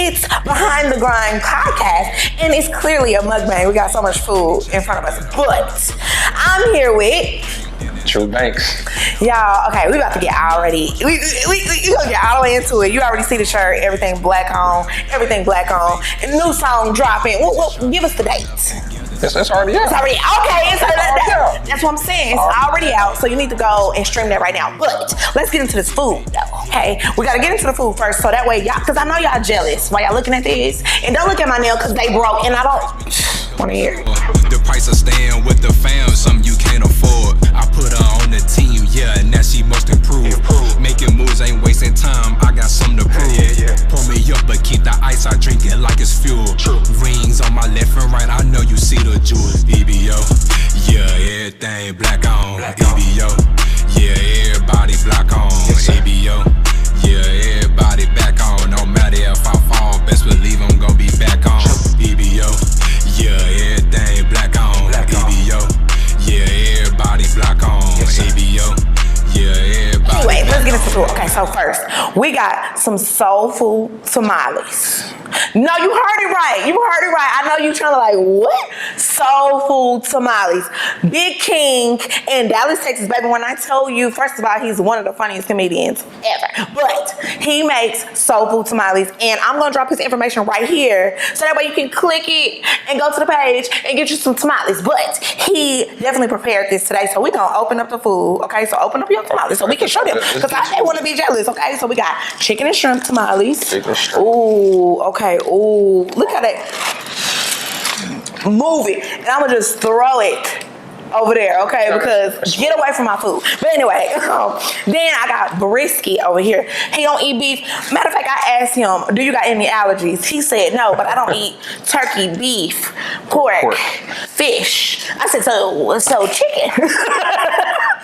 It's Behind the Grind podcast, and it's clearly a mukbang. We got so much food in front of us, but I'm here with Trubank. y'all. Okay, we about to get already. We gonna get all the way into it. You already see the shirt, everything black on, and new song dropping. Well, give us the date. It's already out. It's already out. Okay, that's what I'm saying. It's already out, so you need to go and stream that right now. But let's get into this food, though. Okay, we gotta get into the food first, so that way y'all, because I know y'all jealous while y'all looking at this, and don't look at my nail because they broke, and I don't want to hear it. The price of staying with the fam, something you can't afford. I put her on the team, yeah, and now she must improve. Making moves ain't wasting time. I got something to prove. Pour me up, but keep the ice. I drink it like it's fuel. Rings on my left and right. I know you see the jewels. EBO, yeah, everything black on. EBO, yeah, everybody black on. EBO, yeah, everybody back on. No matter if I fall, best believe I'm gonna be back on. EBO, yeah, everything black on. EBO, yeah, everybody black on. EBO, yeah, everybody. Anyway, let's get into food. Okay, so first, we got some soul food tamales. No, you heard it right. I know you trying to like, what? Soul food tamales. Big King in Dallas, Texas, baby. When I tell you, first of all, he's one of the funniest comedians ever. But he makes soul food tamales, and I'm going to drop his information right here, so that way you can click it and go to the page and get you some tamales. But he definitely prepared this today, so we're going to open up the food, okay? So open up your tamales so we can show them, because they want to be jealous, okay? So we got chicken and shrimp tamales. Ooh, okay. Ooh, look at that. Move it. And I'm going to just throw it over there, okay? Because get away from my food. But anyway, then I got Brisky over here. He don't eat beef. Matter of fact, I asked him, do you got any allergies? He said no, but I don't eat turkey, beef, pork, fish. I said, so chicken.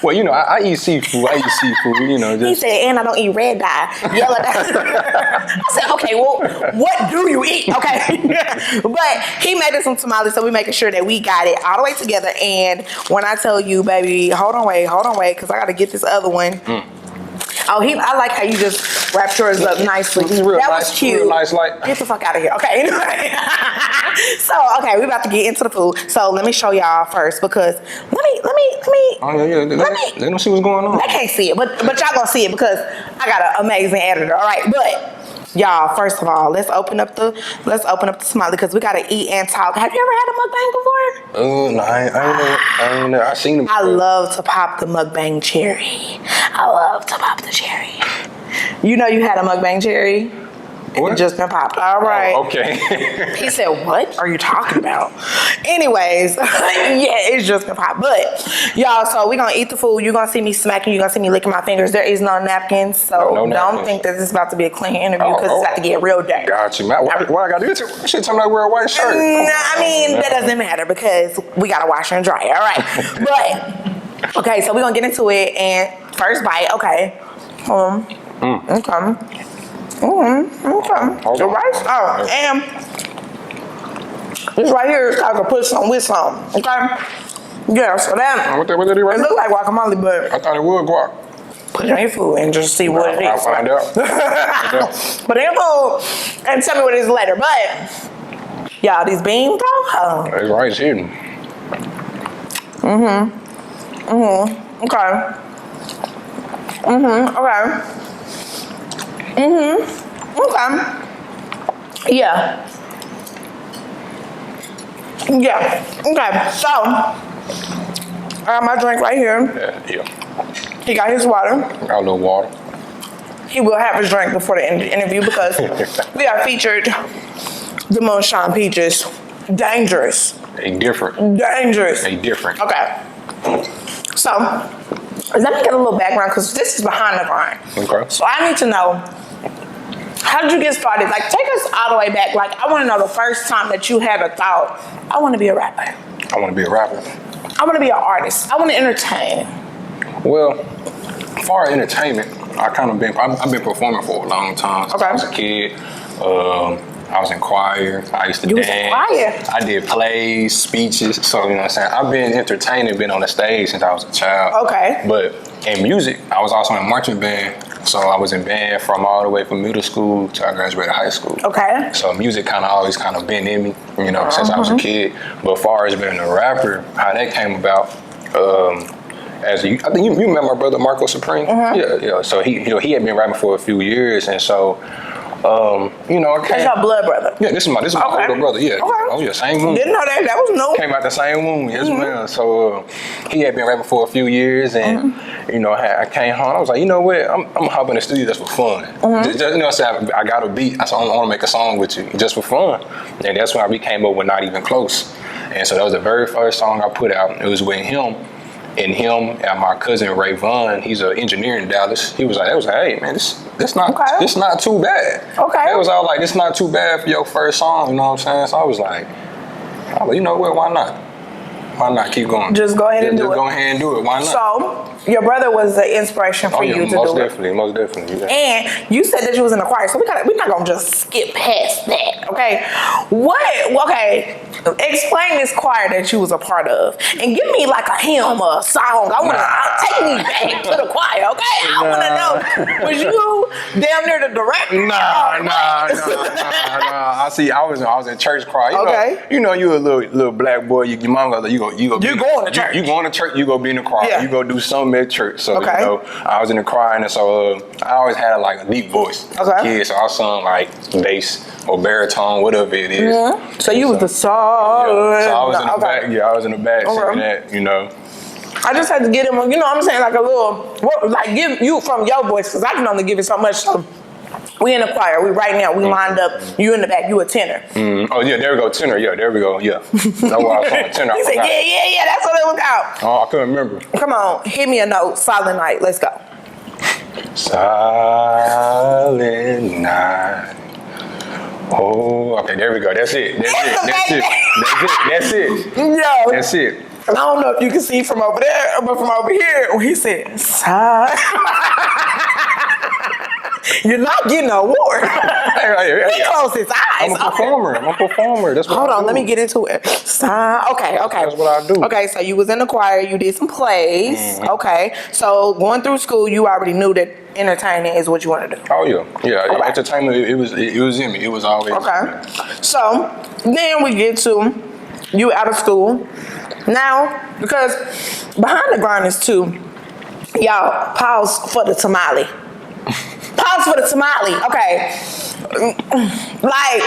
Well, you know, I eat seafood. You know. He said, and I don't eat red dye, yellow dye. I said, okay, well, what do you eat? Okay. But he made us some tamales, so we making sure that we got it all the way together. And when I tell you, baby, hold on, wait, because I got to get this other one. Oh, I like how you just wrapped yours up nicely. That was cute. Real nice, like. Get the fuck out of here. Okay, anyway. So, okay, we about to get into the food. So let me show y'all first, because let me. Oh, yeah. Let them see what's going on. I can't see it, but y'all gonna see it because I got an amazing editor. All right, but y'all, first of all, let's open up the tamale because we gotta eat and talk. Have you ever had a mukbang before? No, I ain't know. I seen them. I love to pop the mukbang cherry. I love to pop the cherry. You know you had a mukbang cherry? What? It just been popped. All right. Oh, okay. He said, what are you talking about? Anyways, yeah, it's just been popped. But, y'all, so we're going to eat the food. You're going to see me smacking. You're going to see me licking my fingers. There is no napkins. So don't think that this is about to be a clean interview because it's about to get real dirty. Got you, man. Why I got to do it? Shit, tell me I wear a white shirt. That doesn't matter because we got to wash and dry. All right. But, okay, so we're going to get into it. And first bite, okay. Okay. The rice, and this right here is I can put some with some, okay? Yeah, so that, what they do right it now? look like guacamole, but I thought it would guac. put it on your food and just see what it is. I'll find out. Put it in your food and tell me what it is later. But, y'all, these beans, though? It's rice hidden. Okay. Yeah. Okay. So, I got my drink right here. Yeah. He got his water. Got a little water. He will have his drink before the interview because we are featured the Moonshine Peaches. Dangerous. They different. Dangerous. They different. Okay. So, let me get a little background because this is Behind the Grind. Okay. So I need to know, how did you get started? Like, take us all the way back. Like, I want to know the first time that you had a thought, I want to be a rapper. I want to be a rapper. I want to be an artist. I want to entertain. Well, as far as entertainment, I've been performing for a long time. Since I was a kid. I was in choir. I used to dance. In choir? I did plays, speeches. So, you know what I'm saying? I've been entertaining, been on the stage since I was a child. Okay. But in music, I was also in marching band So I was in band from all the way from middle school till I graduated high school. Okay. So music kind of always kind of been in me, you know, since I was a kid. But as far as being a rapper, how that came about, I think you remember my brother Marco Supreme? Yeah. So he had been rapping for a few years, and so you know, That's your blood brother. Yeah, this is my older brother. Yeah. Okay. Oh yeah, same womb. Didn't know that. That was new. Came out the same womb, yes ma'am. So he had been rapping for a few years, and you know, I came home. I was like, you know what? I'm gonna hop in the studio just for fun. Just, you know, I got a beat. I said, I want to make a song with you just for fun, and that's when we came up with Not Even Close. And so that was the very first song I put out. It was with him. And him and my cousin Ray Vaughn, he's an engineer in Dallas. He was like, hey man, this not too bad. Okay. It was all like, this not too bad for your first song, you know what I'm saying? So I was like, you know what, why not? Why not keep going? Just go ahead and do it. Just go ahead and do it, why not? So, your brother was the inspiration for you to do it. Most definitely. Yeah. And you said that you was in the choir, so we're not gonna just skip past that, okay? Explain this choir that you was a part of, and give me like a hymn or a song. Take me back to the choir, okay? I wanna know, was you damn near the director? Nah. I see. I was in church choir. You know, you a little black boy. Your mom goes, you going to church. You going to church. You go be in the choir. Yeah. You go do something at church. So you know, I was in the choir, and so I always had like a deep voice. Kid, so I sung like bass or baritone, whatever it is. Mm-hmm. So you was the song. Yeah. So I was in the back. Yeah, I was in the back singing that. You know. I just had to get him, you know what I'm saying, like a little, give you from your voice, because I can only give it so much. So we in the choir. We lined up. You in the back. You a tenor. Oh yeah, there we go, tenor. Yeah, there we go. Yeah. That's why I was on a tenor. He said, yeah. That's what it was out. Oh, I couldn't remember. Come on, hit me a note. Silent Night. Let's go. Silent Night. Oh, okay, there we go. That's it. That's it. Yo. That's it. I don't know if you can see from over there, but from over here, he said, you're not getting an award. He closed his eyes. I'm a performer. That's what Hold I on, do. let me get into it. Okay. That's what I do. Okay, so you was in the choir, you did some plays. Mm-hmm. Okay, so going through school, you already knew that entertaining is what you want to do. Oh yeah. Okay. Entertainment, it was in me. It was always okay. So then we get to you out of school. Now, because behind the grind is too, y'all pause for the tamale. Pause for the tamale. Okay. Like,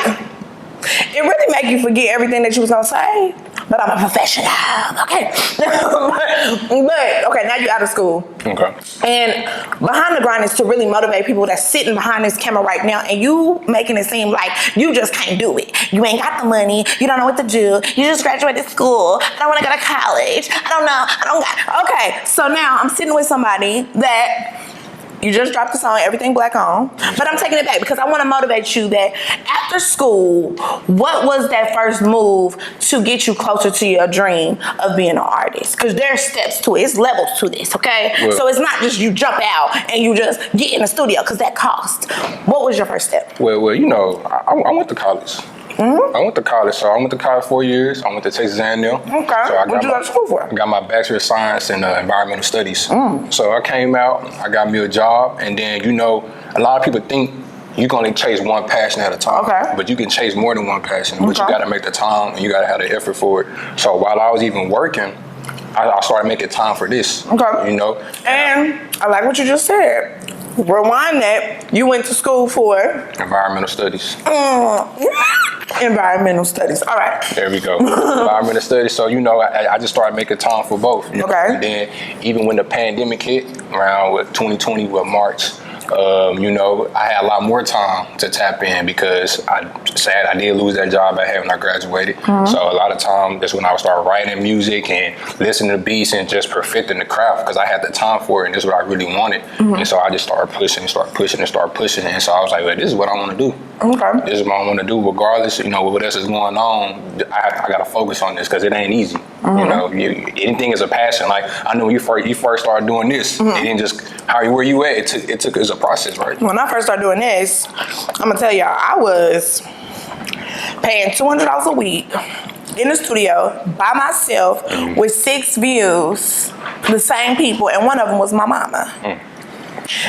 it really make you forget everything that you was gonna say. But I'm a professional, okay? but okay, now you're out of school. Okay. And behind the grind is to really motivate people that's sitting behind this camera right now, and you making it seem like you just can't do it. You ain't got the money. You don't know what to do. You just graduated school. I don't want to go to college. I don't got. Okay, so now I'm sitting with somebody that. You just dropped the song, Everything Black On. But I'm taking it back because I want to motivate you that after school, what was that first move to get you closer to your dream of being an artist? Because there's steps to it. It's levels to this, okay? Well, so it's not just you jump out and you just get in the studio because that costs. What was your first step? Well, you know, I went to college. Mm-hmm. I went to college, 4 years. I went to Texas A&M. Okay, so what did you go to school for? I got my Bachelor of Science in Environmental Studies. So I came out, I got me a job, and then, you know, a lot of people think you can only chase one passion at a time. Okay. But you can chase more than one passion, but you got to make the time, and you got to have the effort for it. So while I was even working, I started making time for this. Okay. You know? And I like what you just said. Rewind that. You went to school for? Environmental Studies. Environmental Studies. All right. There we go. Environmental Studies. So, you know, I just started making time for both. You know? Okay. And then even when the pandemic hit, around 2020, March, you know, I had a lot more time to tap in because I did lose that job I had when I graduated. Mm-hmm. So a lot of time, that's when I would start writing music and listening to beats and just perfecting the craft because I had the time for it and this is what I really wanted. Mm-hmm. And so I just started pushing. And so I was like, well, this is what I want to do. Okay. This is what I want to do regardless, you know, what else is going on. I got to focus on this because it ain't easy. Mm-hmm. You know, anything is a passion. Like, I know when you first started doing this, it didn't just, where you at, it took as a process, right? When I first started doing this, I'm gonna tell y'all, I was paying $200 a week in the studio by myself with 6 views, the same people, and one of them was my mama.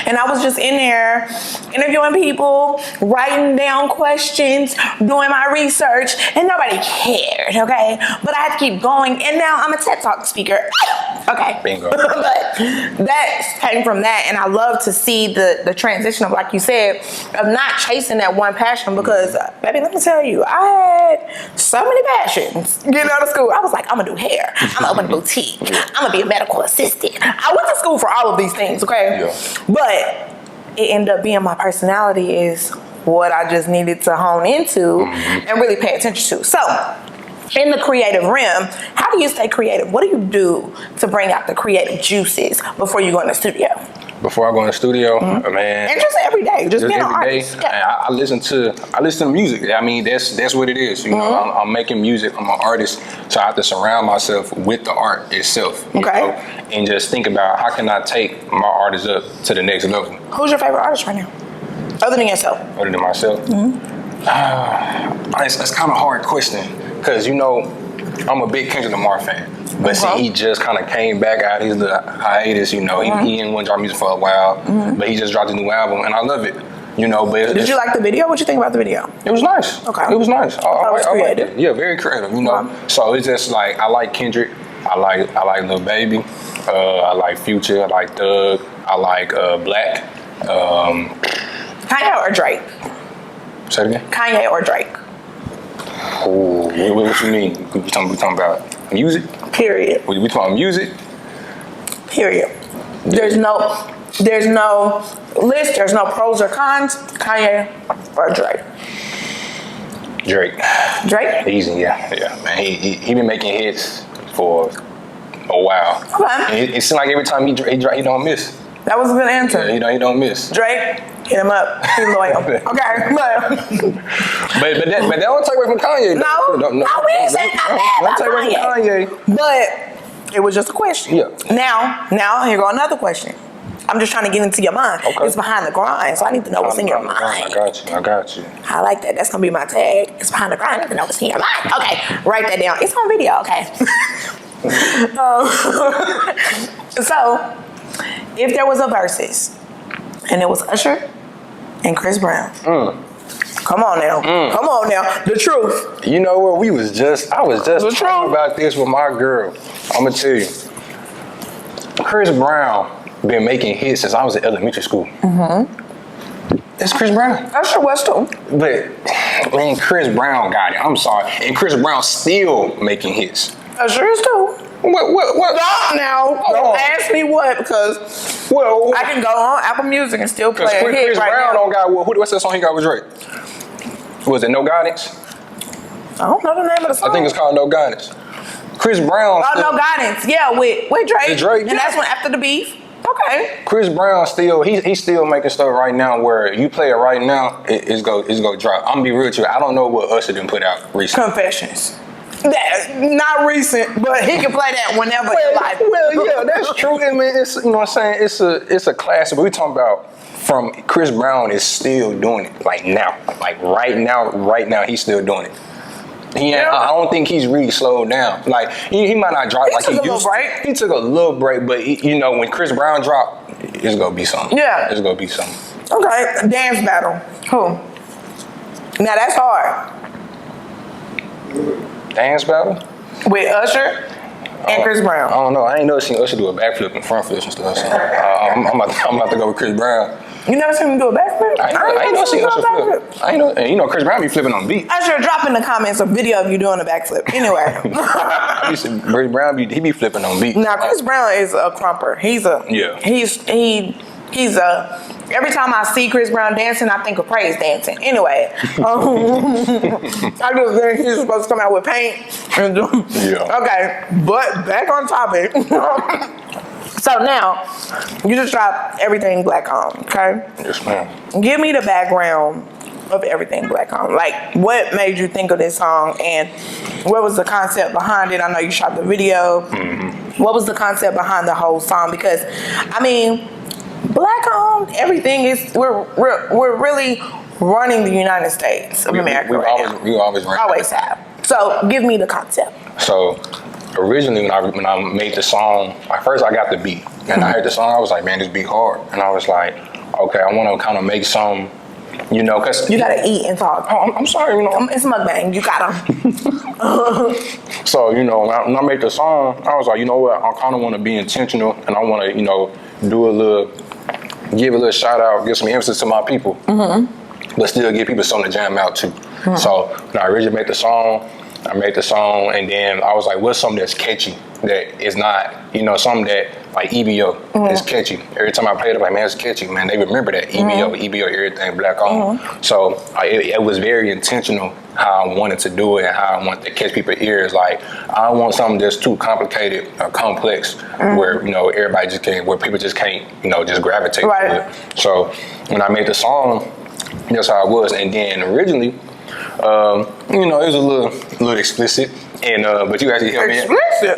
And I was just in there interviewing people, writing down questions, doing my research, and nobody cared, okay? But I had to keep going, and now I'm a TED Talk speaker. Okay. Bingo. But that came from that, and I love to see the transition of, like you said, of not chasing that one passion because, baby, let me tell you, I had so many passions getting out of school. I was like, I'm gonna do hair. I'm gonna open a boutique. I'm gonna be a medical assistant. I went to school for all of these things, okay? Yeah. But it ended up being my personality is what I just needed to hone into and really pay attention to. So, in the creative realm, how do you stay creative? What do you do to bring out the creative juices before you go in the studio? Before I go in the studio, man. And just every day, just being an every day, artist. Yeah. I listen to music. I mean, that's what it is. You know, I'm making music. I'm an artist, so I have to surround myself with the art itself. You know, and just think about how can I take my artist up to the next level. Who's your favorite artist right now, other than yourself? Other than myself, it's kind of a hard question because you know I'm a big Kendrick Lamar fan. But see, he just kind of came back out. He's the hiatus, you know. He didn't want to drop music for a while, but he just dropped a new album, and I love it. You know, but did you like the video? What you think about the video? It was nice. Okay, it was nice. I was creative. liked it. Yeah, very creative. You know, so it's just like I like Kendrick. I like Lil Baby. I like Future. I like Thug. I like Black. Kanye or Drake? Say it again. Kanye or Drake? Oh, what you mean? We talking about music? Period. We talking music? Period. There's no list. There's no pros or cons. Kanye or Drake? Drake. Drake? Easy, yeah, man. He been making hits for a while. Okay. And it seems like every time he don't miss. That was a good answer. Yeah, he don't miss. Drake, hit him up. He's loyal. Okay, but that don't take away from Kanye. No, we ain't saying nothing Don't about take away from Kanye. But it was just a question. Yeah. Now here go another question. I'm just trying to get into your mind. Okay. It's behind the grind, so I need to know what's in your mind. I got you. I like that. That's gonna be my tag. It's behind the grind. I need to know what's in your mind. Okay, write that down. It's on video. Okay. So, if there was a versus, and it was Usher and Chris Brown. Come on now. The truth. You know what? I was just talking about this with my girl. I'm gonna tell you. Chris Brown been making hits since I was in elementary school. It's Chris Brown. Usher was too. But man, Chris Brown got it. I'm sorry. And Chris Brown still making hits. Usher is too. What? Stop now. Don't ask me what, because I can go on Apple Music and still play a hit Chris right Brown now. don't got what's that song he got with Drake? Was it No Guidance? I don't know the name of the song. I think it's called No Guidance. Chris Brown. Oh, No Guidance. Yeah, with Drake. With Drake, and that's when after the beef. Okay. Chris Brown he's still making stuff right now where you play it right now, it's go drop. I'm gonna be real with you. I don't know what Usher didn't put out recently. Confessions. That's not recent, but he can play that whenever in life. Well, yeah, that's true. I mean, it's, you know what I'm saying? It's a classic. But we talking about from Chris Brown is still doing it like now. Like right now he's still doing it. I don't think he's really slowed down. Like he might not drop like he used to. He took a little break, but you know when Chris Brown dropped, it's gonna be something. Yeah, it's gonna be something. Okay, dance battle. Who? Now that's hard. Dance battle with Usher and Chris Brown. I don't know. I ain't never seen Usher do a backflip and front flips and stuff. So I'm about to go with Chris Brown. You never seen him do a backflip? I ain't never seen Usher flip. I ain't know. And you know Chris Brown be flipping on beat. Usher, drop in the comments a video of you doing a backflip. Anyway. Chris Brown he be flipping on beat. Now Chris Brown is a crumper. He's a. Every time I see Chris Brown dancing, I think of praise dancing. Anyway, I just think he's supposed to come out with paint. Okay, but back on topic. So now, you just dropped Everything Black on, okay? Yes, ma'am. Give me the background of Everything Black on. Like, what made you think of this song, and what was the concept behind it? I know you shot the video. What was the concept behind the whole song? Because, I mean, Black on, everything is, we're really running the United States of America right now. We always have. So give me the concept. So originally when I made the song, at first I got the beat, and I heard the song. I was like, man, this beat hard, and I was like, okay, I want to kind of make some, you know, cause you gotta eat and talk. Oh, I'm sorry, you know, it's mukbang. You gotta. So you know, when I made the song, I was like, you know what, I kind of want to be intentional, and I want to, you know, give a little shout out, give some emphasis to my people, but still give people something to jam out to. So when I originally made the song, and then I was like, what's something that's catchy, that is not, you know, something that, like EBO, is catchy. Every time I play it, I'm like, man, it's catchy, man. They remember that, EBO, everything black on. So it was very intentional how I wanted to do it and how I wanted to catch people's ears. Like, I don't want something that's too complicated or complex where, you know, everybody just can't, where people just can't, you know, just gravitate to it. So when I made the song, that's how it was. And then originally, you know, it was a little explicit, and but you actually helped me. Explicit?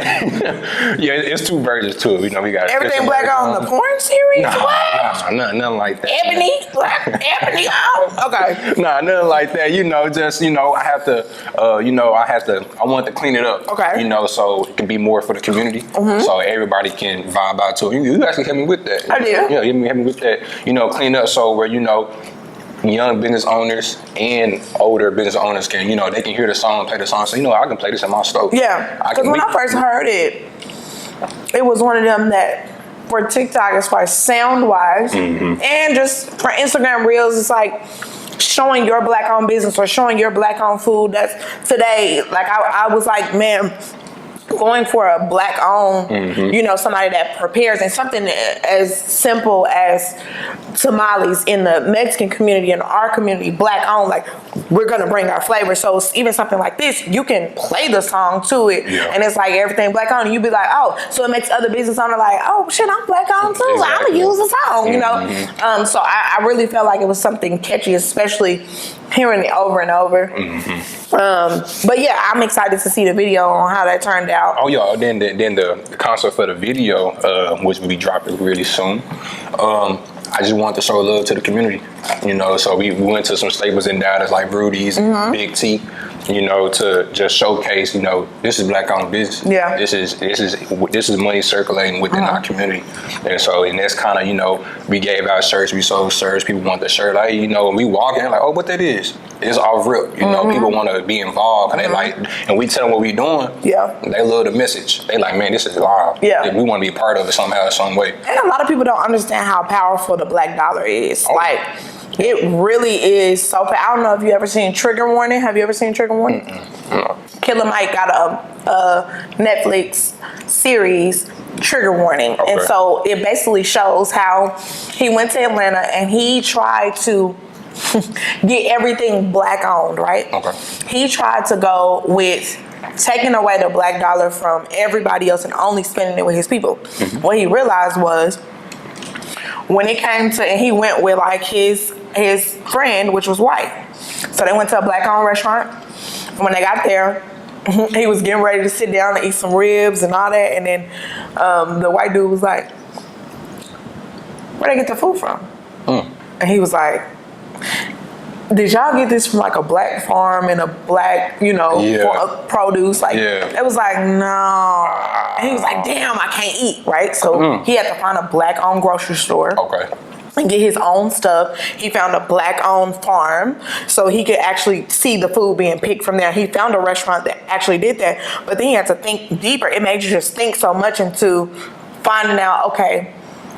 Yeah, it's two versions too. You know, we got everything black on the porn series. Nothing like that. Ebony, black, ebony on. Okay. Nothing like that. You know, just, you know, I have to, I want to clean it up. Okay. You know, so it can be more for the community, so everybody can vibe out to it. You actually helped me with that. I did. Yeah, help me with that. You know, clean up so where, you know, young business owners and older business owners can, you know, they can hear the song, play the song, so, you know, I can play this in my store. Yeah, because when I first heard it, it was one of them that for TikTok, as far as sound wise, and just for Instagram Reels, it's like showing your black owned business or showing your black owned food. That's today, like I was like, man, going for a black owned, you know, somebody that prepares, and something as simple as tamales in the Mexican community, in our community, black owned, like we're gonna bring our flavor. So even something like this, you can play the song to it, and it's like everything black owned, and you be like, oh, so it makes other business owners like, oh shit, I'm black owned too, I'm gonna use the song, you know. So I really felt like it was something catchy, especially hearing it over and over. But yeah, I'm excited to see the video on how that turned out. Oh yeah, then the concert for the video, which will be dropping really soon. I just wanted to show love to the community, you know. So we went to some staples in Dallas like Rudy's, Big T, you know, to just showcase, you know, this is black owned business. Yeah. This is money circulating within our community, and that's kind of, you know, we gave out shirts, we sold shirts, people want the shirt, like, you know, we walk in like, oh, what that is? It's off rip, you know. People want to be involved, and they like, and we tell them what we doing. Yeah. They love the message. They like, man, this is live. Yeah. We want to be a part of it somehow, some way. And a lot of people don't understand how powerful the black dollar is. Like, it really is so I don't know if you ever seen Trigger Warning. Have you ever seen Trigger Warning? No. Killer Mike got a Netflix series, Trigger Warning. And so it basically shows how he went to Atlanta and he tried to get everything black owned, right? He tried to go with taking away the black dollar from everybody else and only spending it with his people. What he realized was, when it came to, and he went with like his friend, which was white. So they went to a black owned restaurant. When they got there, he was getting ready to sit down and eat some ribs and all that. And then the white dude was like, where'd they get the food from? And he was like, did y'all get this from like a black farm and a black, you know, produce? Like, it was like, no. And he was like, damn, I can't eat, right? So he had to find a black owned grocery store. And get his own stuff. He found a black owned farm so he could actually see the food being picked from there. He found a restaurant that actually did that, but then he had to think deeper. It made you just think so much into finding out, okay,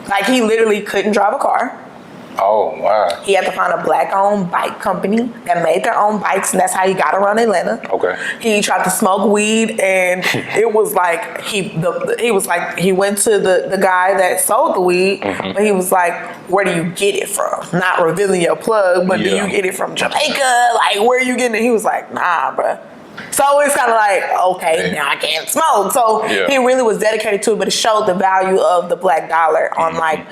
like he literally couldn't drive a car. Oh, wow. He had to find a black-owned bike company that made their own bikes, and that's how he got around Atlanta. He tried to smoke weed, and it was like he went to the guy that sold the weed, but he was like, where do you get it from? Not revealing your plug, but do you get it from Jamaica? Like, where are you getting it? He was like, nah, bruh. So it's kind of like, okay, now I can't smoke. So he really was dedicated to it, but it showed the value of the black dollar on like,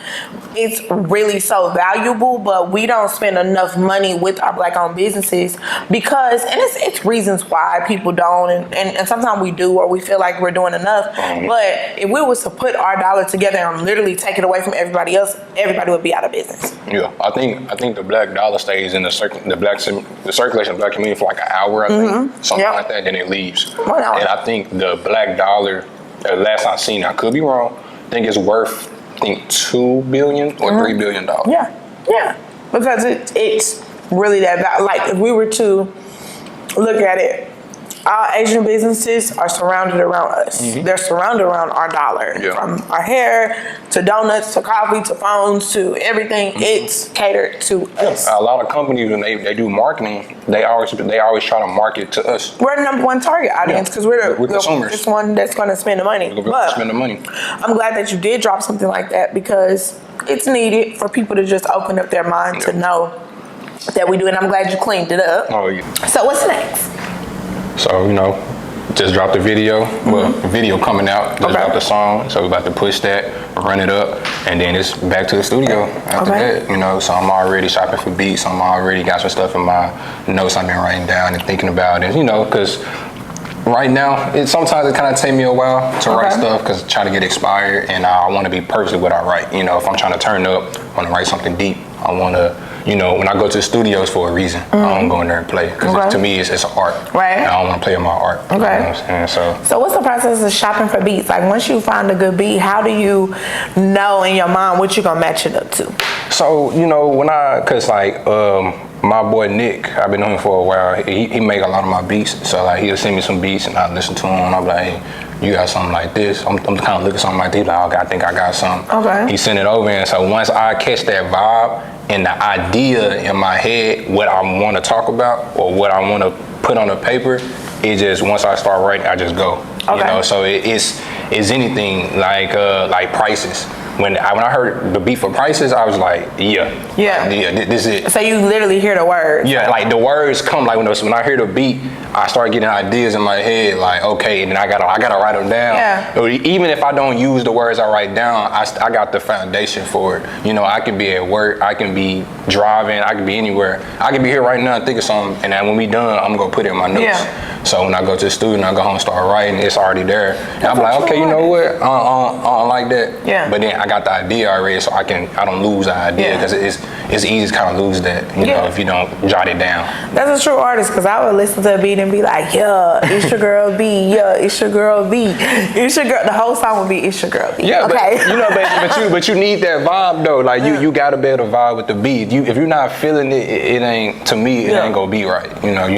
it's really so valuable, but we don't spend enough money with our black owned businesses because, and it's reasons why people don't, and sometimes we do, or we feel like we're doing enough. But if we was to put our dollar together and literally take it away from everybody else, everybody would be out of business. Yeah, I think the black dollar stays in the circulation of the black community for like an hour, I think, something like that. that, then it leaves. Well, no. And I think the black dollar, last I seen, I could be wrong, I think it's worth, $2 billion or $3 billion. Yeah, because it's really that, like, if we were to look at it, our Asian businesses are surrounded around us. They're surrounded around our dollar. From our hair to donuts to coffee to phones to everything, it's catered to us. A lot of companies, when they do marketing, they always try to market to us. We're the number one target audience because we're consumers. this one that's going to spend the money. Spend the money. I'm glad that you did drop something like that because it's needed for people to just open up their mind to know that we do it. I'm glad you cleaned it up. Oh yeah. So what's next? So, just dropped the video. Well, video coming out. Just dropped the song. So we're about to push that, run it up, and then it's back to the studio after that. So I'm already shopping for beats. I'm already got some stuff in my notes I've been writing down and thinking about it, because right now, sometimes it kind of take me a while to write stuff because I try to get expired, and I want to be perfect what I write. If I'm trying to turn up, I want to write something deep. I want to, when I go to the studios for a reason, I don't go in there and play because to me it's an art. Right. And I don't want to play with my art. Okay. You know what I'm saying? So what's the process of shopping for beats? Like once you find a good beat, how do you know in your mind what you're gonna match it up to? So my boy Nick, I've been knowing him for a while. He make a lot of my beats. So he'll send me some beats and I listen to him. And I'm like, hey, you got something like this? I'm kind of looking at something like this. Like, okay, I think I got something. Okay. He sent it over, and so once I catch that vibe and the idea in my head, what I want to talk about or what I want to put on the paper, it just once I start writing, I just go. Okay. So it's anything like prices. When I heard the beat for prices, I was like, this is it. So you literally hear the words. Yeah, like the words come like when I hear the beat, I start getting ideas in my head. Like okay, and then I gotta write them down. Yeah. Even if I don't use the words I write down, I got the foundation for it. I can be at work, I can be driving, I can be anywhere. I can be here right now and think of something, and then when we done, I'm gonna put it in my notes. Yeah. So when I go to the studio and I go home and start writing, it's already there. And I'm like, okay, you know what? I don't like that. Yeah. But then I got the idea already, so I don't lose the idea because it's easy to kind of lose that, if you don't jot it down. That's a true artist because I would listen to a beat and be like, yeah, it's your girl B, yeah, it's your girl B, it's your girl. The whole song would be it's your girl B. Yeah, okay. but you need that vibe though. Like you gotta be able to vibe with the beat. If you're not feeling it, it ain't, to me, it ain't gonna be right. You're not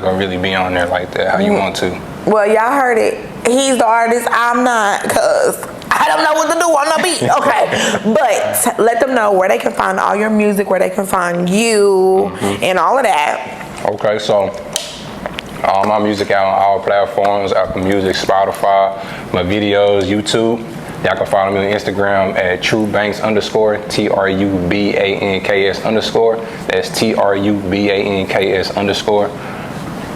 gonna really be on there like that how you want to. Well, y'all heard it. He's the artist. I'm not, cause I don't know what to do on the beat. Okay, but let them know where they can find all your music, where they can find you, and all of that. Okay, so all my music out on all platforms: Apple Music, Spotify, my videos, YouTube. Y'all can follow me on Instagram at Trubanks _ TRUBANKS _ That's TRUBANKS _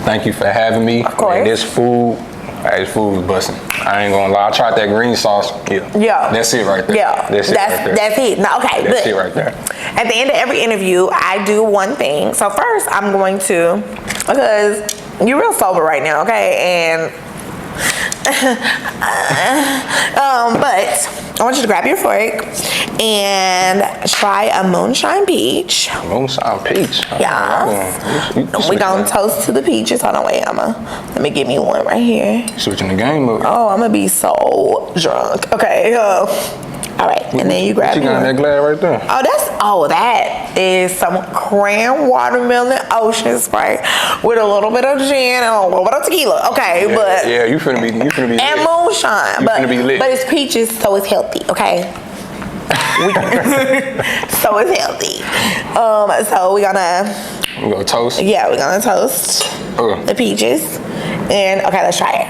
Thank you for having me. Of course. And this food was busting. I ain't gonna lie. I tried that green sauce. Yeah. That's it right there. Yeah. That's it. No, okay, that's good. It right there. At the end of every interview, I do one thing. So first, I'm going to, because you're real sober right now, okay? And but I want you to grab your fork and try a moonshine peach. Moonshine peach? Yeah. We gonna toast to the peaches. Hold on, wait, let me give me one right here. Switching the game up. Oh, I'm gonna be so drunk. Okay, all right, and then you grab what you got in that glass right there? That is some cran watermelon ocean spray with a little bit of gin and a little bit of tequila. Okay, but you finna be and lit. moonshine, but it's peaches, so it's healthy. Okay. So it's healthy. So we're gonna toast. Yeah, we're gonna toast the peaches, and okay, let's try it.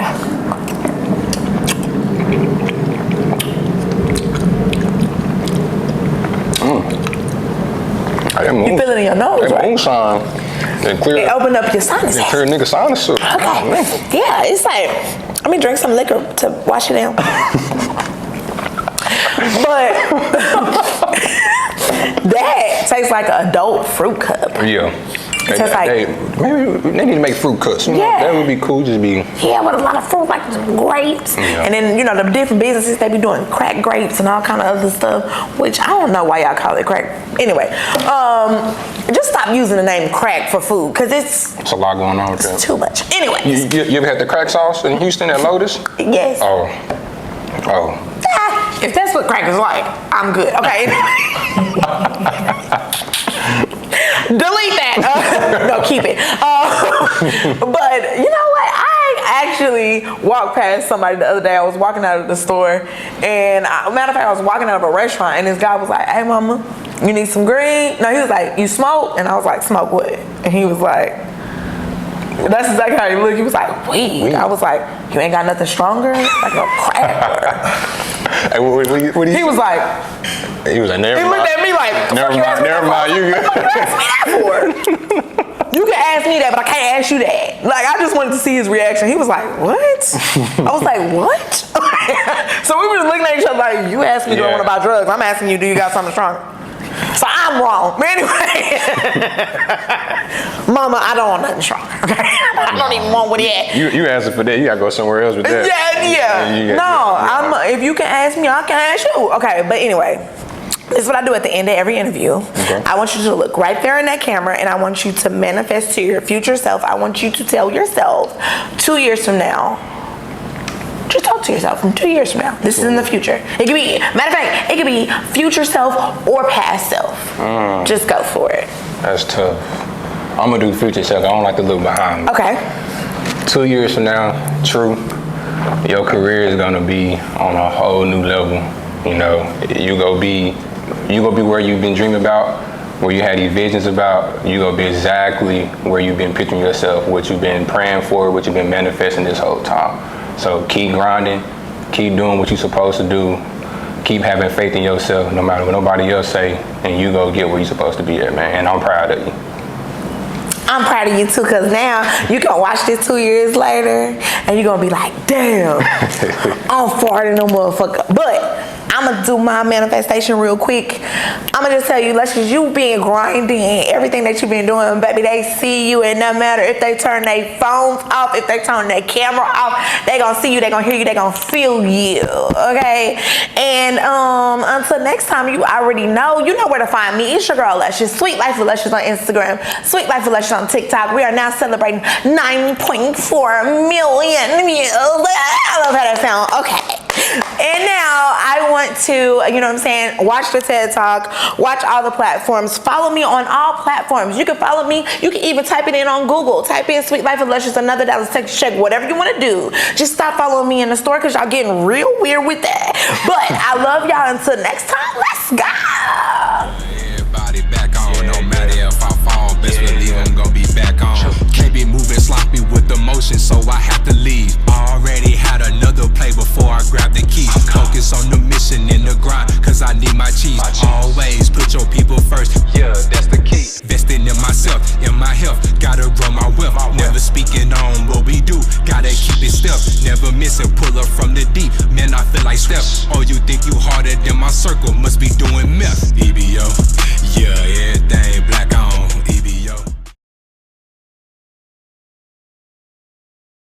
You feel it in your nose, right? Moonshine. It opened up your sinuses. It clear nigga sinuses. Okay. Yeah, it's like, let me drink some liquor to wash it down. But that tastes like an adult fruit cup. Yeah. Maybe they need to make fruit cuts. You know, that would be cool. Just be with a lot of fruit, like grapes, and then the different businesses they be doing crack grapes and all kind of other stuff. Which I don't know why y'all call it crack. Anyway, just stop using the name crack for food because it's a lot going on with that. Too much. Anyway, you ever had the crack sauce in Houston at Lotus? Yes. Oh. If that's what crack is like, I'm good. Okay. Delete that. No, keep it. But you know what? I actually walked past somebody the other day. I was walking out of the store, and matter of fact, I was walking out of a restaurant, and this guy was like, "Hey, mama, you need some green?" No, he was like, "You smoke?" And I was like, "Smoke what?" And he was like, that's exactly how he looked. He was like, "Weed." I was like, "You ain't got nothing stronger, like a crack?" Hey, what he was like, never mind. He looked at me like, never mind. You good? What you ask me that for? You can ask me that, but I can't ask you that. Like, I just wanted to see his reaction. He was like, "What?" I was like, "What?" So we were looking at each other like, you asked me, do I want to buy drugs? I'm asking you, do you got something stronger? So I'm wrong. But anyway, mama, I don't want nothing stronger. Okay? I don't even want what he had. You answer for that. You gotta go somewhere else with that. Yeah. If you can ask me, I can ask you. Okay, but anyway, this is what I do at the end of every interview. Okay. I want you to look right there in that camera, and I want you to manifest to your future self. I want you to tell yourself 2 years from now. Just talk to yourself from 2 years from now. This is in the future. It could be, matter of fact, it could be future self or past self. Just go for it. That's tough. I'm gonna do future self. I don't like to look behind me. Okay. 2 years from now, true, your career is gonna be on a whole new level. You know, you gonna be where you've been dreaming about, where you had these visions about. You gonna be exactly where you've been picturing yourself, what you've been praying for, what you've been manifesting this whole time. So keep grinding, keep doing what you're supposed to do, keep having faith in yourself, no matter what nobody else say, and you go get where you're supposed to be at, man. And I'm proud of you. I'm proud of you too, because now you can watch this 2 years later, and you're gonna be like, damn, I'm farting no motherfucker. But I'm gonna do my manifestation real quick. I'm gonna just tell you, Luscious, you been grinding, everything that you've been doing, baby, they see you, and no matter if they turn their phones off, if they turn their camera off, they gonna see you, they gonna hear you, they gonna feel you, okay? And until next time, you already know, you know where to find me. It's your girl, Luscious. Sweet Life with Luscious on Instagram, Sweet Life with Luscious on TikTok. We are now celebrating 9.4 million views. I love how that sounds. Okay. And now I want to, you know what I'm saying, watch the TED Talk, watch all the platforms, follow me on all platforms. You can follow me, you can even type it in on Google, type in Sweet Life of Luscious, another Dallas, Texas check, whatever you want to do. Just stop following me in the store because y'all getting real weird with that. But I love y'all. Until next time, let's go. Everybody back on, no matter if I fall, best believe I'm gonna be back on. Can't be moving sloppy with the motion, so I have to leave. Already had another play before I grab the key. Focus on the mission in the grind, cause I need my cheese. Always put your people first, yeah, that's the key. Investing in myself, in my health, gotta grow my wealth. Never speaking on what we do, gotta keep it step. Never missing, pull up from the deep, man, I feel like Steph. Oh, you think you harder than my circle, must be doing meth.